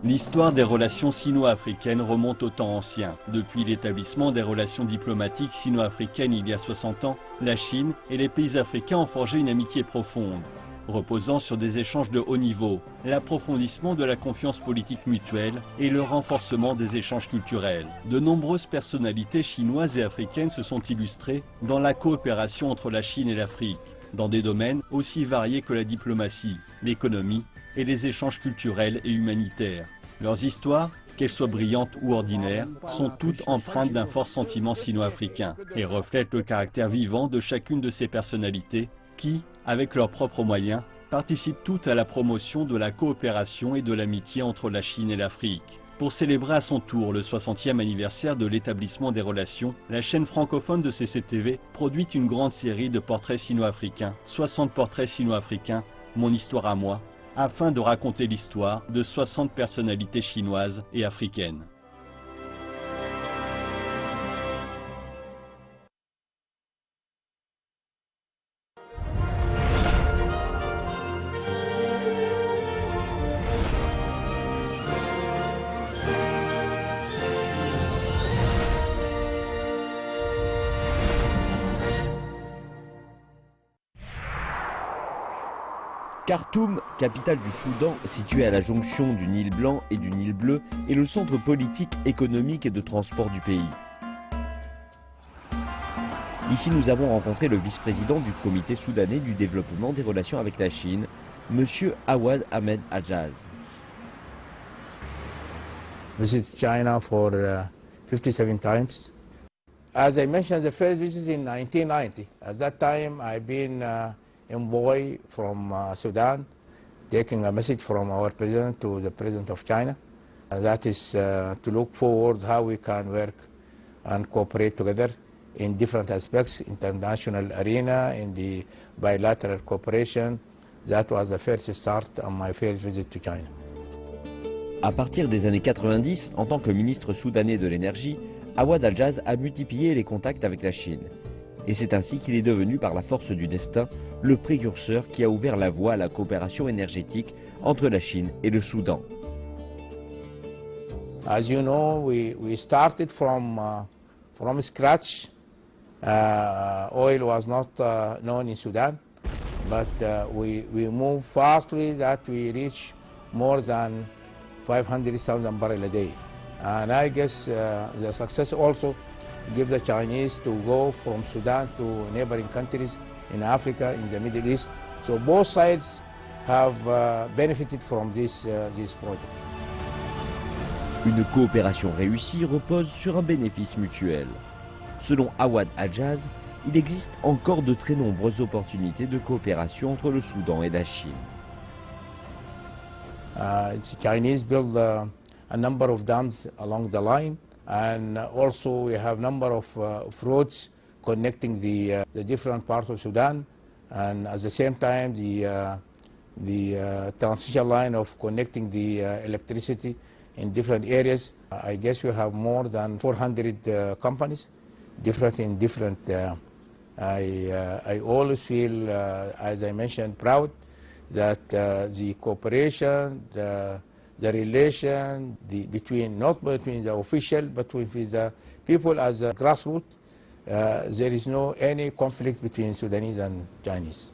L'histoire des relations sino-africaines remonte au temps ancien. Depuis l'établissement des relations diplomatiques sino-africaines il y a 60 ans, la Chine et les pays africains ont forgé une amitié profonde, reposant sur des échanges de haut niveau, l'approfondissement de la confiance politique mutuelle et le renforcement des échanges culturels. De nombreuses personnalités chinoises et africaines se sont illustrées dans la coopération entre la Chine et l'Afrique, dans des domaines aussi variés que la diplomatie, l'économie et les échanges culturels et humanitaires. Leurs histoires, qu'elles soient brillantes ou ordinaires, sont toutes empreintes d'un fort sentiment sino-africain et reflètent le caractère vivant de chacune de ces personnalités qui, avec leurs propres moyens, participent toutes à la promotion de la coopération et de l'amitié entre la Chine et l'Afrique. Pour célébrer à son tour le 60e anniversaire de l'établissement des relations, la chaîne francophone de CCTV produit une grande série de portraits sino-africains, 60 portraits sino-africains, Mon histoire à moi, afin de raconter l'histoire de 60 personnalités chinoises et africaines. Khartoum, capitale du Soudan, située à la jonction du Nil Blanc et du Nil Bleu, est le centre politique, économique et de transport du pays. Ici, nous avons rencontré le vice-président du comité soudanais du développement des relations avec la Chine, M. Awad Ahmed Hajaz. Visit China for 57 times. As I mentioned, the first visit in 1990. At that time, I've been envoy from Sudan, taking a message from our president to the president of China. That is to look forward how we can work and cooperate together in different aspects, international arena, in the bilateral cooperation. That was the first start on my first visit to China. À partir des années 90, en tant que ministre soudanais de l'énergie, Awad Hajaz a multiplié les contacts avec la Chine. Et c'est ainsi qu'il est devenu, par la force du destin, le précurseur qui a ouvert la voie à la coopération énergétique entre la Chine et le Soudan. As you know, we started from scratch. Oil was not known in Sudan, but we moved fastly that we reached more than 500,000 barrels a day. And I guess the success also give the Chinese to go from Sudan to neighboring countries in Africa, in the Middle East. So both sides have benefited from this project. Une coopération réussie repose sur un bénéfice mutuel. Selon Awad Hajaz, il existe encore de très nombreuses opportunités de coopération entre le Soudan et la Chine. The Chinese build a number of dams along the line. And also we have number of roads connecting the different parts of Sudan, and at the same time the transition line of connecting the electricity in different areas. I guess we have more than 400 companies, different in different. I always feel, as I mentioned, proud that the cooperation, the relation between, not between the official, but with the people as a grassroots, there is no any conflict between Sudanese and Chinese.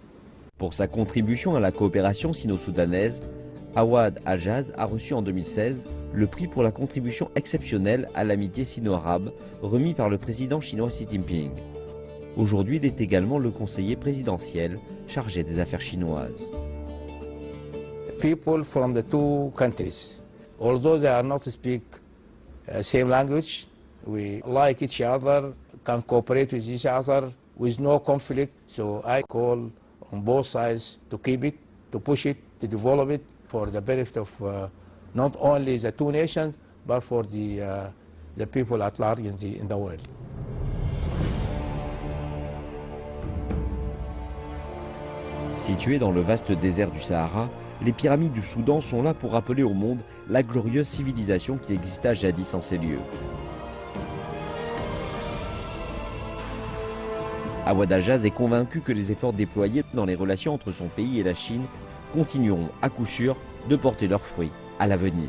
Pour sa contribution à la coopération sino-soudanaise, Awad Hajaz a reçu en 2016 le prix pour la contribution exceptionnelle à l'amitié sino-arabe remis par le président chinois Xi Jinping. Aujourd'hui, il est également le conseiller présidentiel chargé des affaires chinoises. People from the two countries, although they are not speak same language, we like each other, can cooperate with each other with no conflict. So I call on both sides to keep it, to push it, to develop it for the benefit of not only the two nations, but for the people at large in the world. Situées dans le vaste désert du Sahara, les pyramides du Soudan sont là pour rappeler au monde la glorieuse civilisation qui exista jadis en ces lieux. Awad Hajaz est convaincu que les efforts déployés dans les relations entre son pays et la Chine continueront à coup sûr de porter leurs fruits à l'avenir.